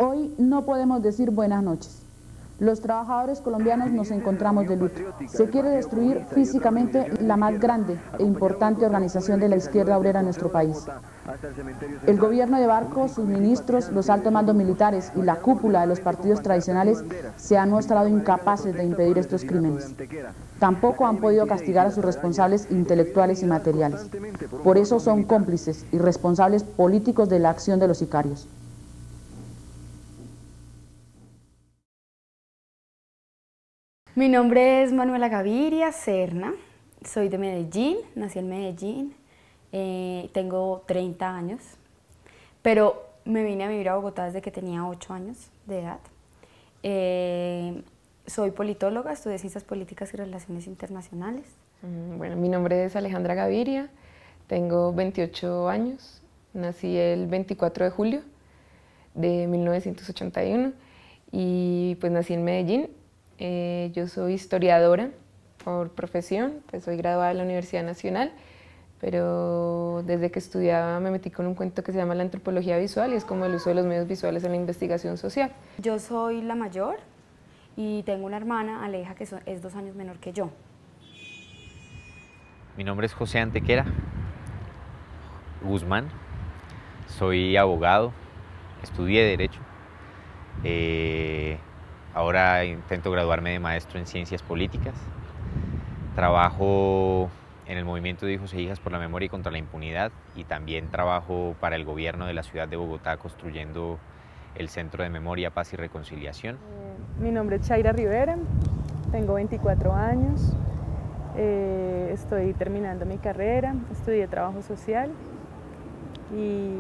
Hoy no podemos decir buenas noches. Los trabajadores colombianos nos encontramos de luto. Se quiere destruir físicamente la más grande e importante organización de la izquierda obrera en nuestro país. El gobierno de Barcos, sus ministros, los altos mandos militares y la cúpula de los partidos tradicionales se han mostrado incapaces de impedir estos crímenes. Tampoco han podido castigar a sus responsables intelectuales y materiales. Por eso son cómplices y responsables políticos de la acción de los sicarios. Mi nombre es Manuela Gaviria Serna, soy de Medellín, nací en Medellín, tengo 30 años, pero me vine a vivir a Bogotá desde que tenía 8 años de edad. Soy politóloga, estudié Ciencias Políticas y Relaciones Internacionales. Bueno, mi nombre es Alejandra Gaviria, tengo 28 años, nací el 24 de julio de 1981 y pues nací en Medellín. Yo soy historiadora por profesión, pues soy graduada de la Universidad Nacional, pero desde que estudiaba me metí con un cuento que se llama la antropología visual y es como el uso de los medios visuales en la investigación social. Yo soy la mayor y tengo una hermana, Aleja, que es 2 años menor que yo. Mi nombre es José Antequera Guzmán, soy abogado, estudié Derecho. Ahora intento graduarme de maestro en Ciencias Políticas. Trabajo en el movimiento de hijos e hijas por la memoria y contra la impunidad y también trabajo para el gobierno de la ciudad de Bogotá construyendo el Centro de Memoria, Paz y Reconciliación. Mi nombre es Chaira Rivera, tengo 24 años, estoy terminando mi carrera, estudié trabajo social y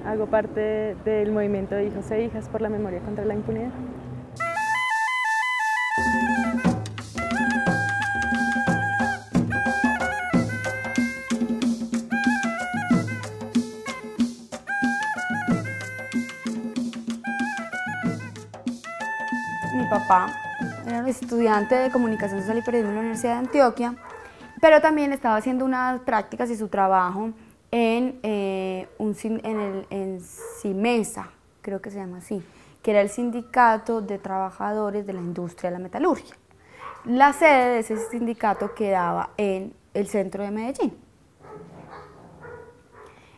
hago parte del movimiento de hijos e hijas por la memoria contra la impunidad. Mi papá era un estudiante de Comunicación Social y Periodismo en la Universidad de Antioquia, pero también estaba haciendo unas prácticas y su trabajo en CIMESA, creo que se llama así, que era el Sindicato de Trabajadores de la Industria de la Metalurgia. La sede de ese sindicato quedaba en el centro de Medellín.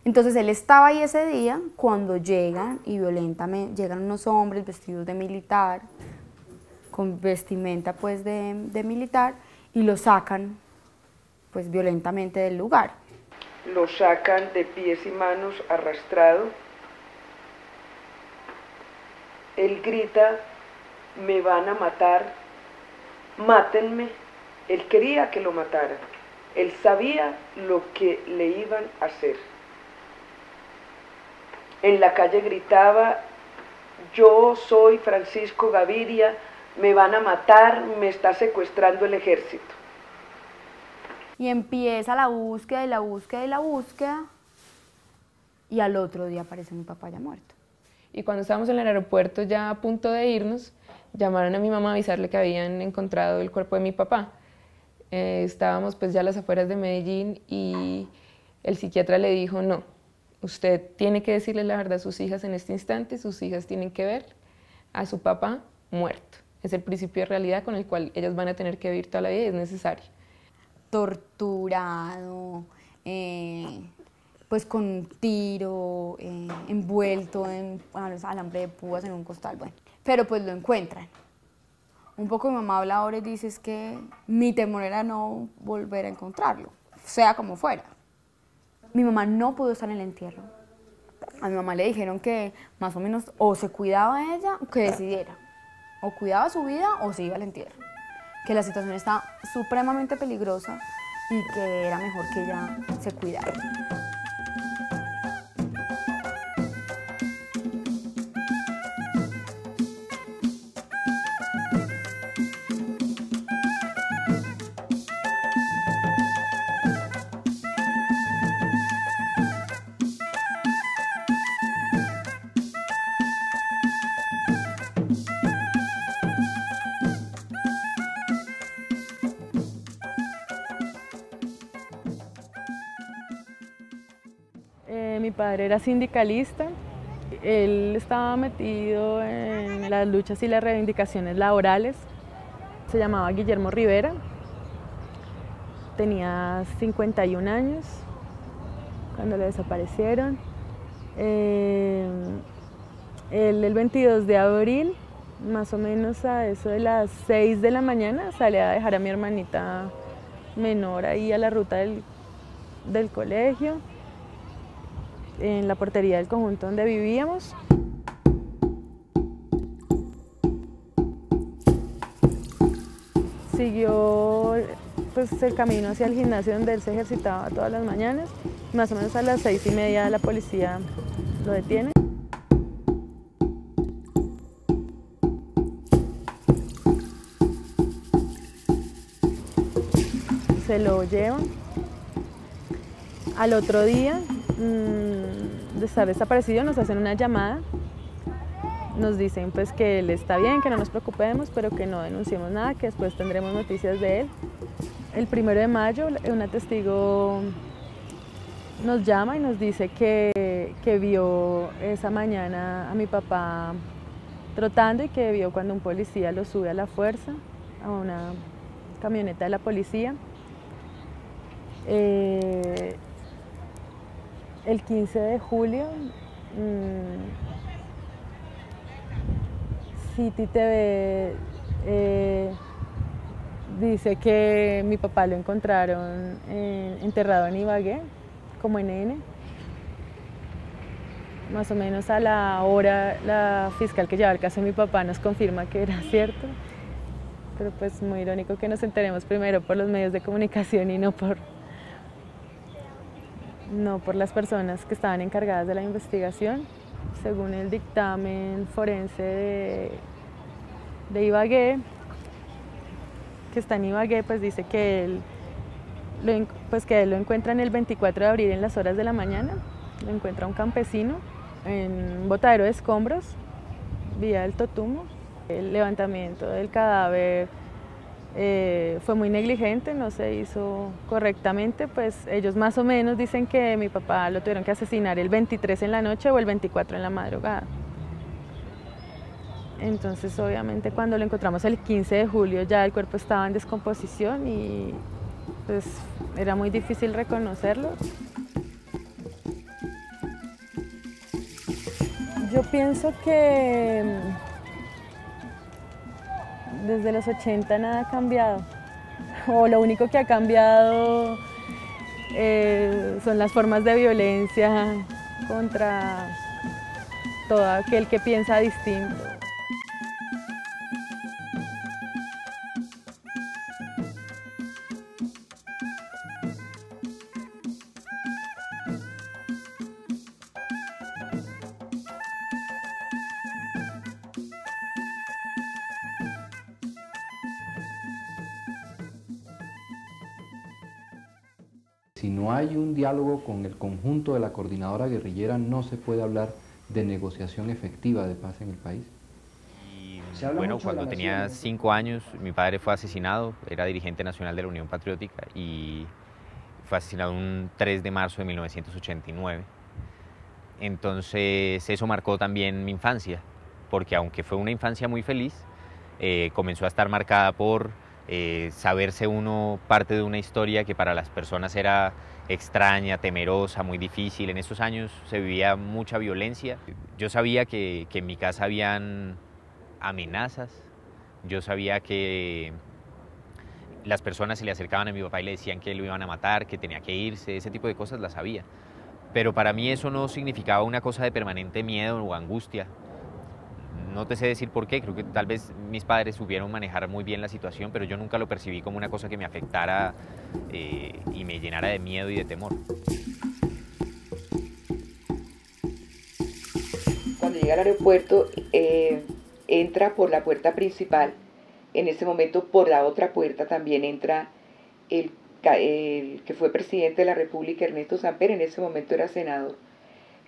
Entonces él estaba ahí ese día cuando llegan y violentamente llegan unos hombres vestidos de militar, con vestimenta pues de militar, y lo sacan pues violentamente del lugar. Lo sacan de pies y manos arrastrado. Él grita, me van a matar, mátenme. Él quería que lo mataran. Él sabía lo que le iban a hacer. En la calle gritaba, yo soy Francisco Gaviria, me van a matar, me está secuestrando el ejército. Y empieza la búsqueda y la búsqueda y la búsqueda, y al otro día aparece mi papá ya muerto. Y cuando estábamos en el aeropuerto ya a punto de irnos, llamaron a mi mamá a avisarle que habían encontrado el cuerpo de mi papá. Estábamos pues ya a las afueras de Medellín y el psiquiatra le dijo, no, usted tiene que decirle la verdad a sus hijas en este instante, sus hijas tienen que ver a su papá muerto. Es el principio de realidad con el cual ellas van a tener que vivir toda la vida y es necesario. Torturado, pues con un tiro, envuelto en alambre de púas en un costal, bueno. Pero pues lo encuentran. Un poco mi mamá habla ahora y dice es que mi temor era no volver a encontrarlo, sea como fuera. Mi mamá no pudo estar en el entierro. A mi mamá le dijeron que más o menos o se cuidaba ella o que decidiera. O cuidaba su vida o se iba al entierro. Que la situación estaba supremamente peligrosa y que era mejor que ella se cuidara. Mi padre era sindicalista, Él estaba metido en las luchas y las reivindicaciones laborales. Se llamaba Guillermo Rivera, tenía 51 años cuando lo desaparecieron. Él el 22 de abril, más o menos a eso de las 6 de la mañana, sale a dejar a mi hermanita menor ahí a la ruta del colegio, en la portería del conjunto donde vivíamos. Siguió pues, el camino hacia el gimnasio donde él se ejercitaba todas las mañanas. Más o menos a las 6:30 la policía lo detiene. Se lo llevan. Al otro día de estar desaparecido nos hacen una llamada. Nos dicen pues que él está bien, que no nos preocupemos, pero que no denunciemos nada, que después tendremos noticias de él. El 1 de mayo una testigo nos llama y nos dice que vio esa mañana a mi papá trotando y que vio cuando un policía lo sube a la fuerza a una camioneta de la policía. El 15 de julio City TV dice que mi papá lo encontraron enterrado en Ibagué, como en N. Más o menos a la hora la fiscal que lleva el caso de mi papá nos confirma que era cierto, pero pues muy irónico que nos enteremos primero por los medios de comunicación y no por las personas que estaban encargadas de la investigación. Según el dictamen forense de Ibagué, que está en Ibagué, pues dice que él lo encuentran el 24 de abril en las horas de la mañana. Lo encuentra un campesino en un botadero de escombros, vía del Totumo. El levantamiento del cadáver fue muy negligente, no se hizo correctamente, pues ellos más o menos dicen que mi papá lo tuvieron que asesinar el 23 en la noche o el 24 en la madrugada. Entonces obviamente cuando lo encontramos el 15 de julio ya el cuerpo estaba en descomposición y pues era muy difícil reconocerlo. Yo pienso que desde los 80 nada ha cambiado, o lo único que ha cambiado son las formas de violencia contra todo aquel que piensa distinto. Si no hay un diálogo con el conjunto de la coordinadora guerrillera, no se puede hablar de negociación efectiva de paz en el país. Bueno, cuando tenía 5 años, mi padre fue asesinado, era dirigente nacional de la Unión Patriótica y fue asesinado un 3 de marzo de 1989. Entonces eso marcó también mi infancia, porque aunque fue una infancia muy feliz, comenzó a estar marcada por saberse uno parte de una historia que para las personas era extraña, temerosa, muy difícil. En esos años se vivía mucha violencia. Yo sabía que en mi casa habían amenazas, yo sabía que las personas se le acercaban a mi papá y le decían que lo iban a matar, que tenía que irse, ese tipo de cosas las sabía. Pero para mí eso no significaba una cosa de permanente miedo o angustia. No te sé decir por qué, creo que tal vez mis padres supieron manejar muy bien la situación, pero yo nunca lo percibí como una cosa que me afectara y me llenara de miedo y de temor. Cuando llega al aeropuerto, entra por la puerta principal. En ese momento, por la otra puerta también entra el que fue presidente de la República, Ernesto Samper, en ese momento era senador.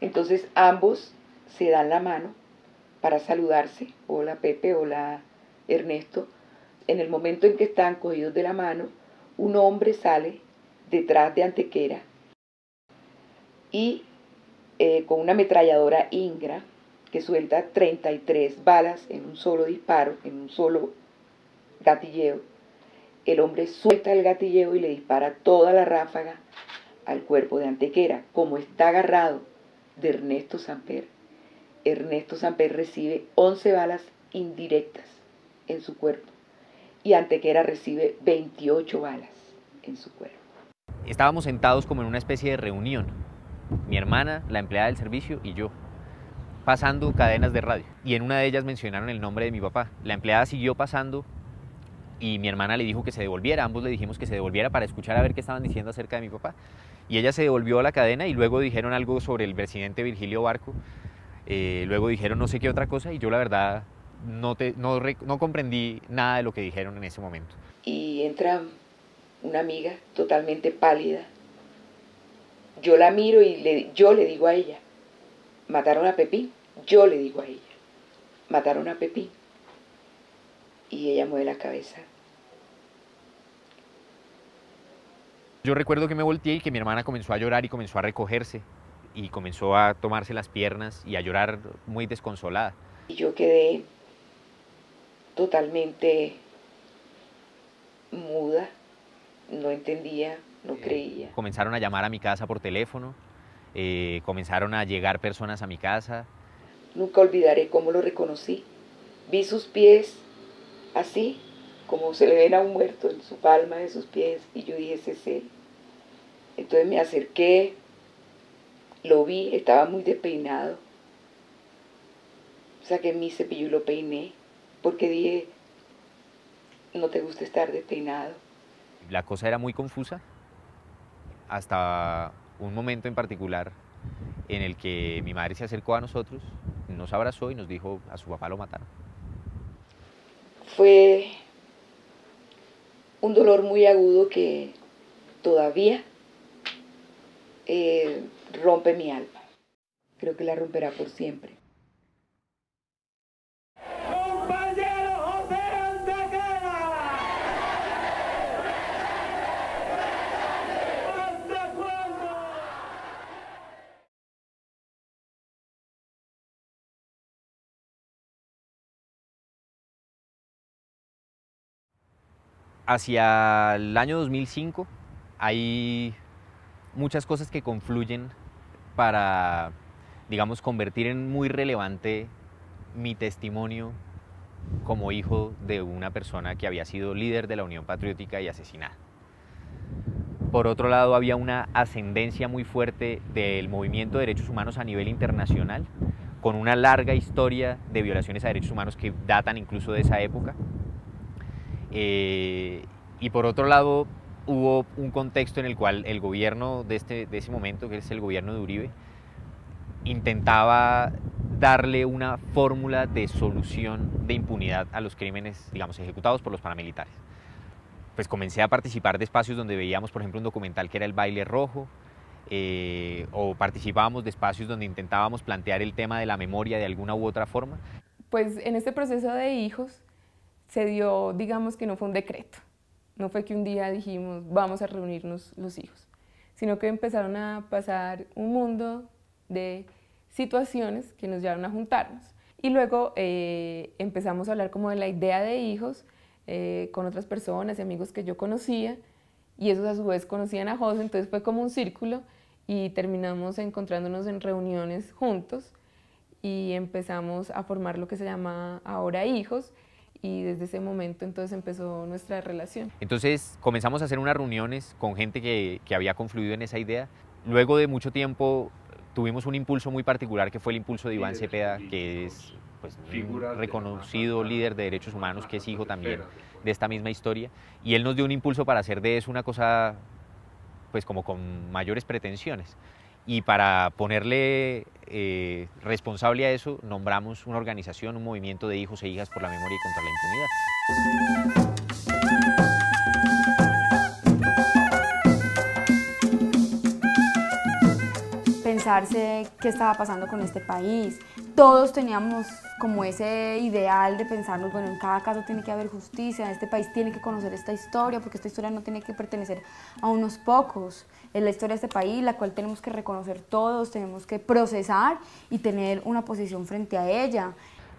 Entonces ambos se dan la mano para saludarse, hola Pepe, hola Ernesto. En el momento en que están cogidos de la mano, un hombre sale detrás de Antequera y con una ametralladora Ingra que suelta 33 balas en un solo disparo, en un solo gatilleo. El hombre suelta el gatilleo y le dispara toda la ráfaga al cuerpo de Antequera. Como está agarrado de Ernesto Samper, Ernesto Samper recibe 11 balas indirectas en su cuerpo y Antequera recibe 28 balas en su cuerpo. Estábamos sentados como en una especie de reunión, mi hermana, la empleada del servicio y yo, pasando cadenas de radio. Y en una de ellas mencionaron el nombre de mi papá. La empleada siguió pasando y mi hermana le dijo que se devolviera. Ambos le dijimos que se devolviera para escuchar a ver qué estaban diciendo acerca de mi papá. Y ella se devolvió a la cadena y luego dijeron algo sobre el presidente Virgilio Barco. Luego dijeron no sé qué otra cosa y yo la verdad no comprendí nada de lo que dijeron en ese momento. Y entra una amiga totalmente pálida. Yo la miro y yo le digo a ella, mataron a Pepín. Yo le digo a ella, mataron a Pepín. Y ella mueve la cabeza. Yo recuerdo que me volteé y que mi hermana comenzó a llorar y comenzó a recogerse y comenzó a tomarse las piernas y a llorar muy desconsolada. Y yo quedé totalmente muda, no entendía, no creía. Comenzaron a llamar a mi casa por teléfono, comenzaron a llegar personas a mi casa. Nunca olvidaré cómo lo reconocí. Vi sus pies así, como se le ven a un muerto, en su palma de sus pies, y yo dije, ese es él. Entonces me acerqué, lo vi, estaba muy despeinado. Saqué mi cepillo y lo peiné, porque dije, no te gusta estar despeinado. La cosa era muy confusa, hasta un momento en particular en el que mi madre se acercó a nosotros, nos abrazó y nos dijo, a su papá lo mataron. Fue un dolor muy agudo que todavía rompe mi alma. Creo que la romperá por siempre. Hacia el año 2005 hay muchas cosas que confluyen para, digamos, convertir en muy relevante mi testimonio como hijo de una persona que había sido líder de la Unión Patriótica y asesinada. Por otro lado, había una ascendencia muy fuerte del movimiento de derechos humanos a nivel internacional, con una larga historia de violaciones a derechos humanos que datan incluso de esa época. Y por otro lado, hubo un contexto en el cual el gobierno de ese momento, que es el gobierno de Uribe, intentaba darle una fórmula de solución de impunidad a los crímenes, digamos, ejecutados por los paramilitares. Pues comencé a participar de espacios donde veíamos, por ejemplo, un documental que era El Baile Rojo, o participábamos de espacios donde intentábamos plantear el tema de la memoria de alguna u otra forma. Pues en este proceso de hijos se dio, digamos que no fue un decreto, no fue que un día dijimos vamos a reunirnos los hijos, sino que empezaron a pasar un mundo de situaciones que nos llevaron a juntarnos. Y luego empezamos a hablar como de la idea de hijos con otras personas y amigos que yo conocía, y esos a su vez conocían a José, entonces fue como un círculo y terminamos encontrándonos en reuniones juntos y empezamos a formar lo que se llama ahora Hijos, y desde ese momento entonces empezó nuestra relación. Entonces comenzamos a hacer unas reuniones con gente que había confluido en esa idea. Luego de mucho tiempo tuvimos un impulso muy particular que fue el impulso de Iván Cepeda, que es pues, un reconocido líder de derechos humanos, que es hijo también de esta misma historia, y él nos dio un impulso para hacer de eso una cosa pues como con mayores pretensiones. Y para ponerle responsable a eso, nombramos una organización, un movimiento de hijos e hijas por la memoria y contra la impunidad. pensarse qué estaba pasando con este país. Todos teníamos como ese ideal de pensarnos, bueno, en cada caso tiene que haber justicia, este país tiene que conocer esta historia, porque esta historia no tiene que pertenecer a unos pocos. Es la historia de este país, la cual tenemos que reconocer todos, tenemos que procesar y tener una posición frente a ella.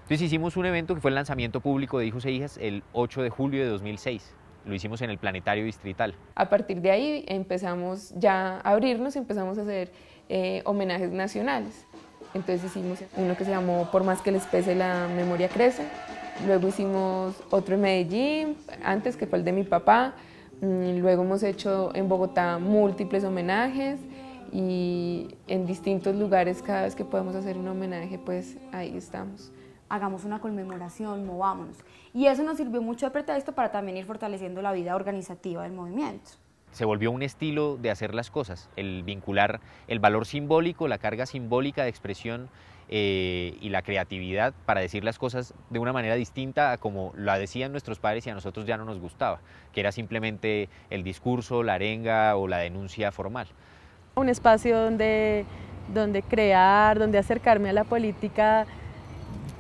Entonces hicimos un evento que fue el lanzamiento público de Hijos e Hijas el 8 de julio de 2006. Lo hicimos en el Planetario Distrital. A partir de ahí empezamos ya a abrirnos y empezamos a hacer homenajes nacionales. Entonces hicimos uno que se llamó Por más que les pese la memoria crece. Luego hicimos otro en Medellín, antes que fue el de mi papá. Luego hemos hecho en Bogotá múltiples homenajes y en distintos lugares cada vez que podemos hacer un homenaje, pues ahí estamos. Hagamos una conmemoración, movámonos. Y eso nos sirvió mucho de pretexto para también ir fortaleciendo la vida organizativa del movimiento. Se volvió un estilo de hacer las cosas, el vincular el valor simbólico, la carga simbólica de expresión y la creatividad para decir las cosas de una manera distinta a como la decían nuestros padres y a nosotros ya no nos gustaba, que era simplemente el discurso, la arenga o la denuncia formal. Un espacio donde crear, donde acercarme a la política,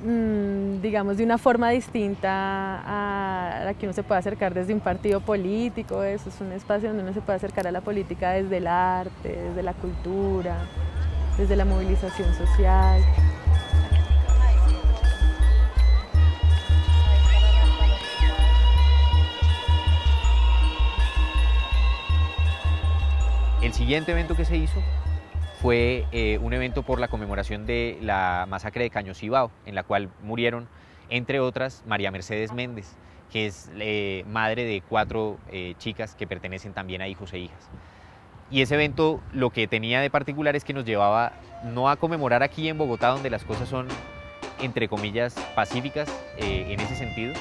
digamos, de una forma distinta a la que uno se puede acercar desde un partido político. Eso es un espacio donde uno se puede acercar a la política desde el arte, desde la cultura, desde la movilización social. El siguiente evento que se hizo fue un evento por la conmemoración de la masacre de Caño-Cibao, en la cual murieron, entre otras, María Mercedes Méndez, que es madre de 4 chicas que pertenecen también a Hijos e Hijas. Y ese evento lo que tenía de particular es que nos llevaba no a conmemorar aquí en Bogotá, donde las cosas son, entre comillas, pacíficas en ese sentido,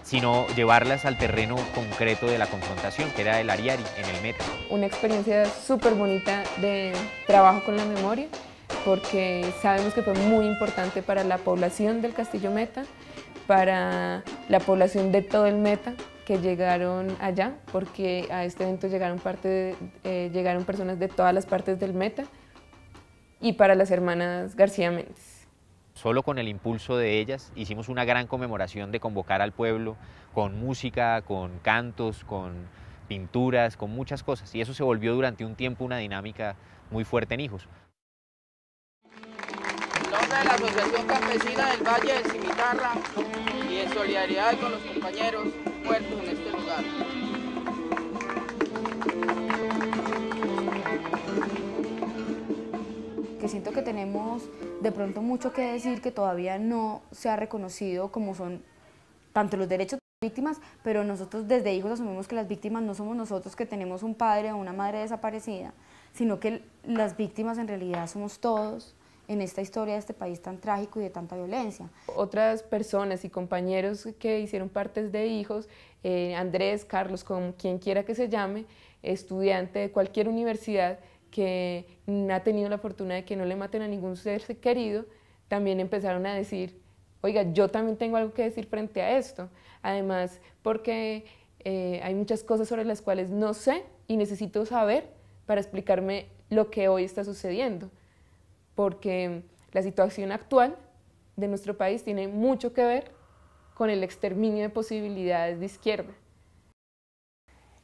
sino llevarlas al terreno concreto de la confrontación, que era el Ariari, en el Meta. Una experiencia súper bonita de trabajo con la memoria, porque sabemos que fue muy importante para la población del Castillo Meta, para la población de todo el Meta que llegaron allá, porque a este evento llegaron personas de todas las partes del Meta, y para las hermanas García Méndez. Solo con el impulso de ellas hicimos una gran conmemoración de convocar al pueblo con música, con cantos, con pinturas, con muchas cosas. Y eso se volvió durante un tiempo una dinámica muy fuerte en Hijos. En nombre de la Asociación Campesina del Valle del Cimitarra y en solidaridad con los compañeros muertos en este lugar. Que siento que tenemos de pronto mucho que decir, que todavía no se ha reconocido como son tanto los derechos de las víctimas, pero nosotros desde Hijos asumimos que las víctimas no somos nosotros que tenemos un padre o una madre desaparecida, sino que las víctimas en realidad somos todos en esta historia de este país tan trágico y de tanta violencia. Otras personas y compañeros que hicieron partes de Hijos, Andrés, Carlos, como quien quiera que se llame, estudiante de cualquier universidad, que ha tenido la fortuna de que no le maten a ningún ser querido, también empezaron a decir, oiga, yo también tengo algo que decir frente a esto. Además, porque hay muchas cosas sobre las cuales no sé y necesito saber para explicarme lo que hoy está sucediendo. Porque la situación actual de nuestro país tiene mucho que ver con el exterminio de posibilidades de izquierda.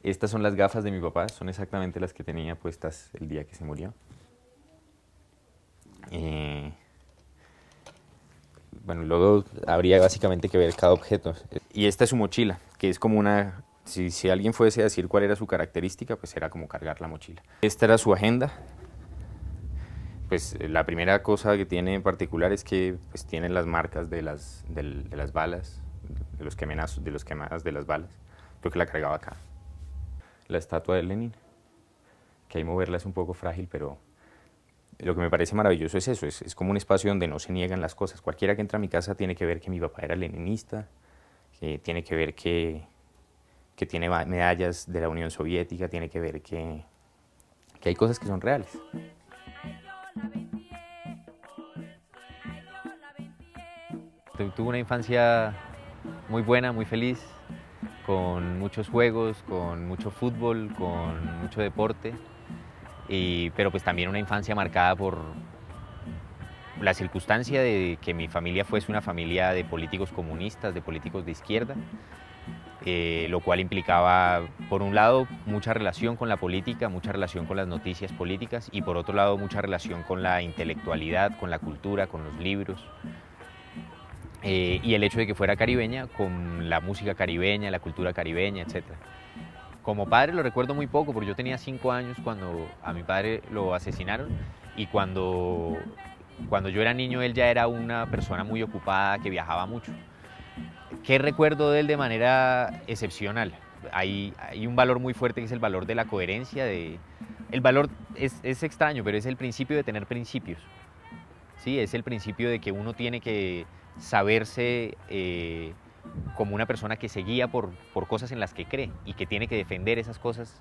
Estas son las gafas de mi papá, son exactamente las que tenía puestas el día que se murió. Bueno, luego habría básicamente que ver cada objeto. Y esta es su mochila, que es como una... Si alguien fuese a decir cuál era su característica, pues era como cargar la mochila. Esta era su agenda. Pues la primera cosa que tiene en particular es que pues, tiene las marcas de las balas, de los quemadas de las balas. Creo que la cargaba acá. La estatua de Lenin, que ahí moverla es un poco frágil, pero lo que me parece maravilloso es eso, es como un espacio donde no se niegan las cosas. Cualquiera que entra a mi casa tiene que ver que mi papá era leninista, que tiene que ver que tiene medallas de la Unión Soviética, tiene que ver que hay cosas que son reales. Tuve una infancia muy buena, muy feliz, con muchos juegos, con mucho fútbol, con mucho deporte. pero pues también una infancia marcada por la circunstancia de que mi familia fuese una familia de políticos comunistas, de políticos de izquierda, lo cual implicaba, por un lado, mucha relación con la política, mucha relación con las noticias políticas, y por otro lado, mucha relación con la intelectualidad, con la cultura, con los libros, y el hecho de que fuera caribeña, con la música caribeña, la cultura caribeña, etc. Como padre lo recuerdo muy poco, porque yo tenía 5 años cuando a mi padre lo asesinaron, y cuando yo era niño él ya era una persona muy ocupada, que viajaba mucho. ¿Qué recuerdo de él de manera excepcional? Hay un valor muy fuerte que es el valor de la coherencia. El valor es extraño, pero es el principio de tener principios. ¿Sí? Es el principio de que uno tiene que saberse como una persona que se guía por cosas en las que cree y que tiene que defender esas cosas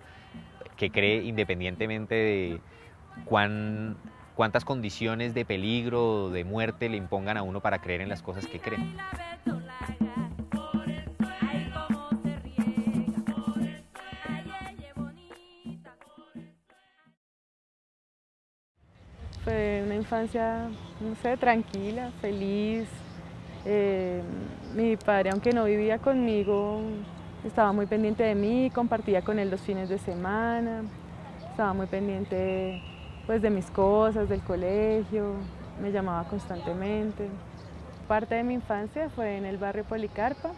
que cree independientemente de cuántas condiciones de peligro o de muerte le impongan a uno para creer en las cosas que cree. Fue una infancia, no sé, tranquila, feliz. Mi padre, aunque no vivía conmigo, estaba muy pendiente de mí, compartía con él los fines de semana, estaba muy pendiente pues, de mis cosas, del colegio, me llamaba constantemente. Parte de mi infancia fue en el barrio Policarpa.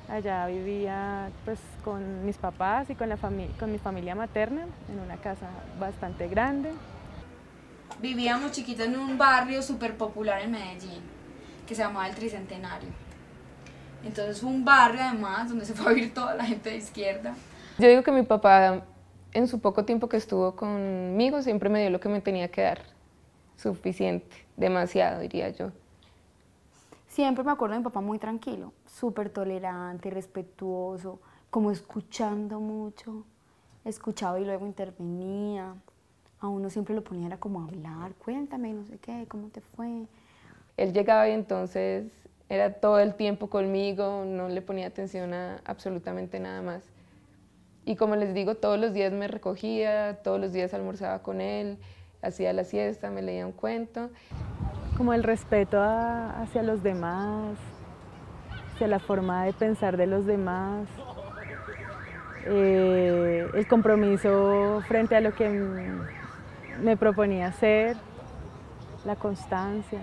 Allá vivía pues, con mis papás y con mi familia materna, en una casa bastante grande. Vivíamos chiquitos en un barrio súper popular en Medellín, que se llamaba el Tricentenario. Entonces fue un barrio además donde se fue a vivir toda la gente de izquierda. Yo digo que mi papá, en su poco tiempo que estuvo conmigo, siempre me dio lo que me tenía que dar. Suficiente, demasiado diría yo. Siempre me acuerdo de mi papá muy tranquilo, súper tolerante, respetuoso, como escuchando mucho. Escuchaba y luego intervenía. A uno siempre lo ponía era como a hablar, cuéntame, no sé qué, cómo te fue. Él llegaba y entonces era todo el tiempo conmigo, no le ponía atención a absolutamente nada más. Y como les digo, todos los días me recogía, todos los días almorzaba con él, hacía la siesta, me leía un cuento. Como el respeto hacia los demás, hacia la forma de pensar de los demás, el compromiso frente a lo que me proponía hacer, la constancia.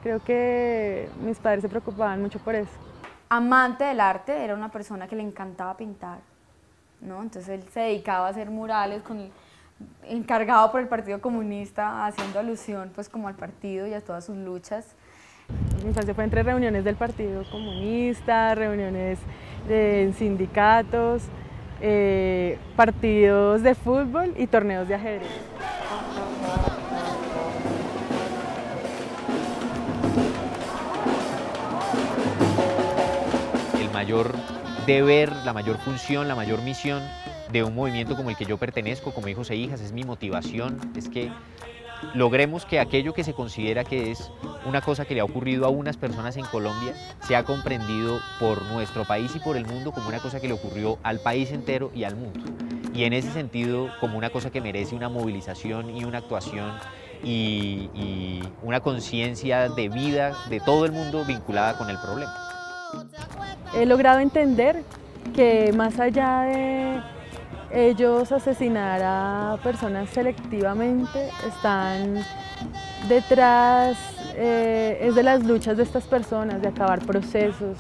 Creo que mis padres se preocupaban mucho por eso. Amante del arte, era una persona que le encantaba pintar, ¿no? Entonces él se dedicaba a hacer murales, encargado por el Partido Comunista, haciendo alusión pues, como al partido y a todas sus luchas. Mi infancia fue entre reuniones del Partido Comunista, reuniones en sindicatos, partidos de fútbol y torneos de ajedrez. El mayor deber, la mayor función, la mayor misión de un movimiento como el que yo pertenezco, como Hijos e Hijas, es mi motivación, es que logremos que aquello que se considera que es una cosa que le ha ocurrido a unas personas en Colombia sea comprendido por nuestro país y por el mundo como una cosa que le ocurrió al país entero y al mundo. Y en ese sentido, como una cosa que merece una movilización y una actuación y una conciencia de vida de todo el mundo vinculada con el problema. He logrado entender que más allá de ellos asesinar a personas selectivamente, están detrás, es de las luchas de estas personas, de acabar procesos,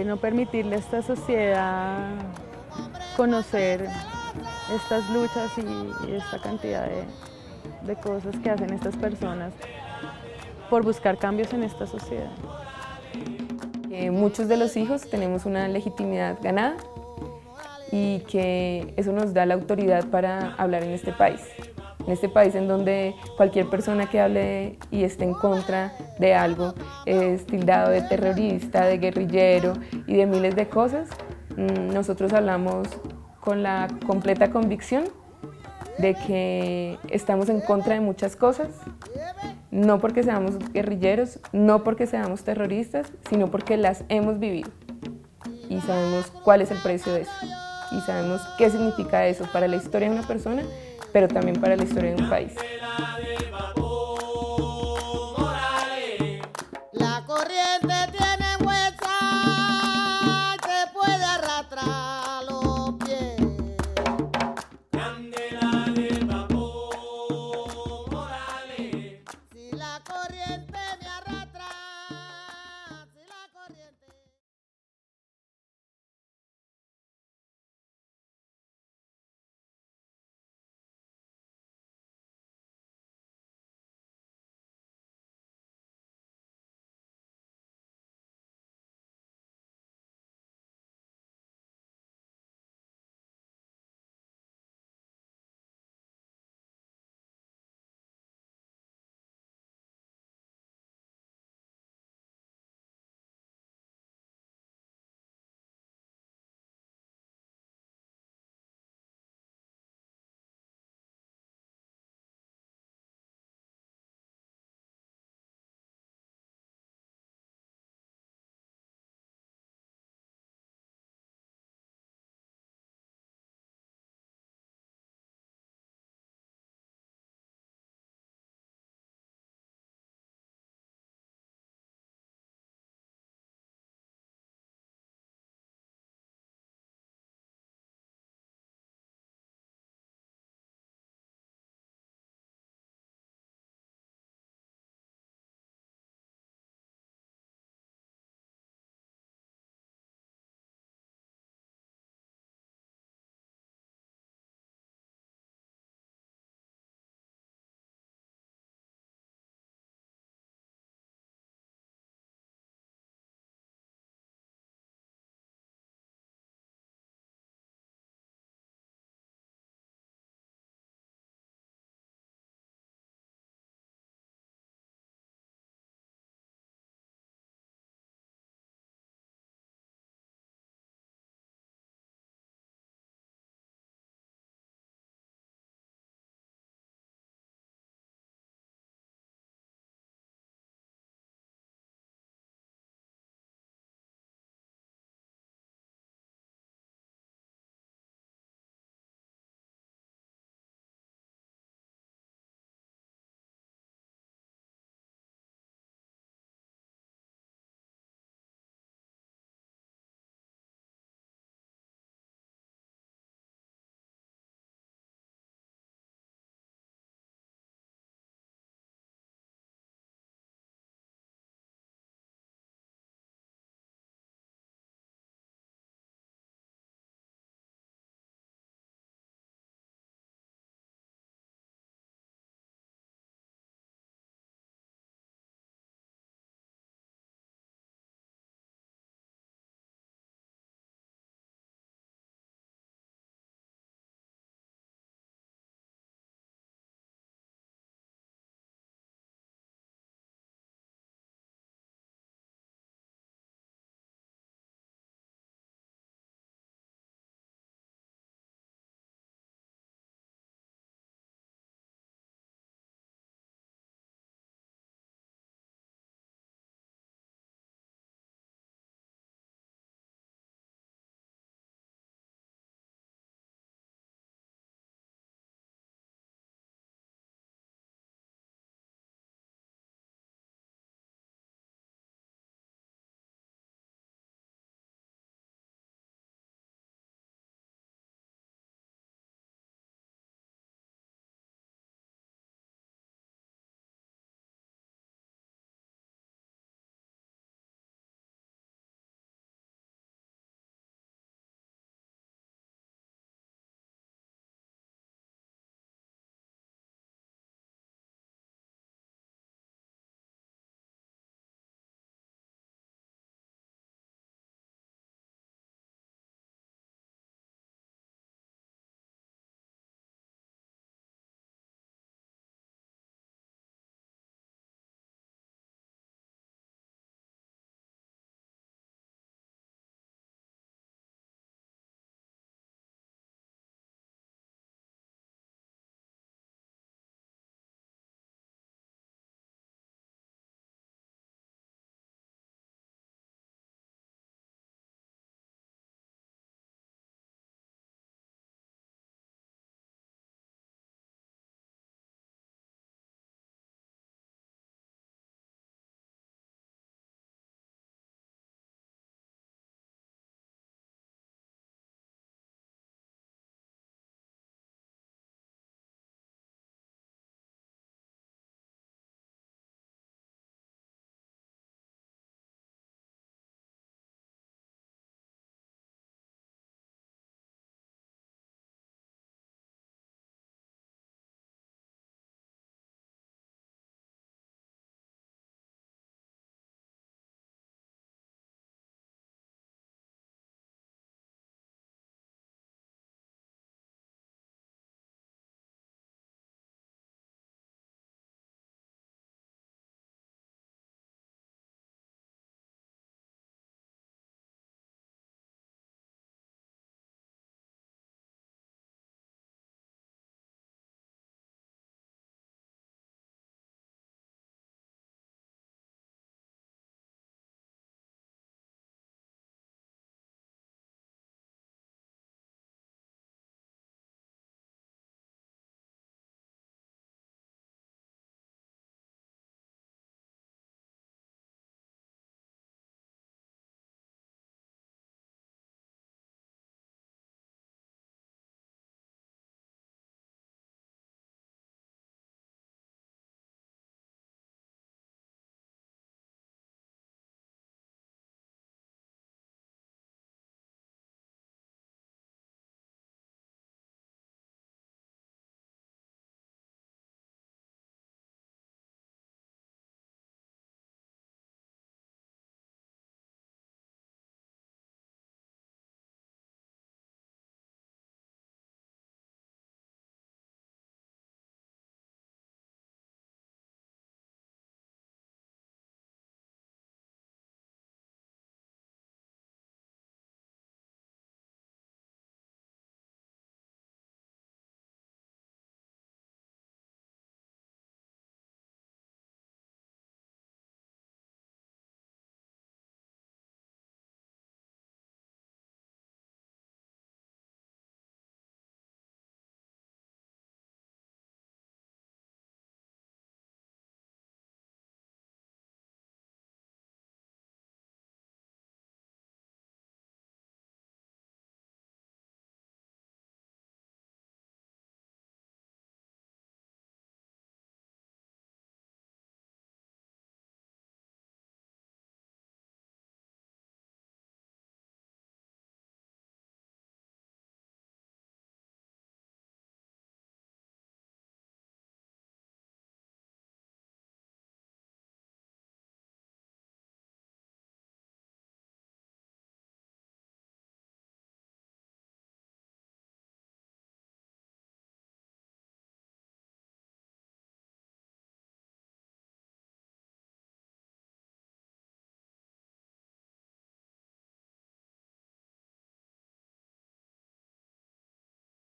no permitirle a esta sociedad conocer estas luchas y esta cantidad de cosas que hacen estas personas por buscar cambios en esta sociedad. Muchos de los hijos tenemos una legitimidad ganada y que eso nos da la autoridad para hablar en este país. En este país en donde cualquier persona que hable y esté en contra de algo es tildado de terrorista, de guerrillero y de miles de cosas, nosotros hablamos con la completa convicción de que estamos en contra de muchas cosas, no porque seamos guerrilleros, no porque seamos terroristas, sino porque las hemos vivido y sabemos cuál es el precio de eso. y sabemos qué significa eso para la historia de una persona, pero también para la historia de un país.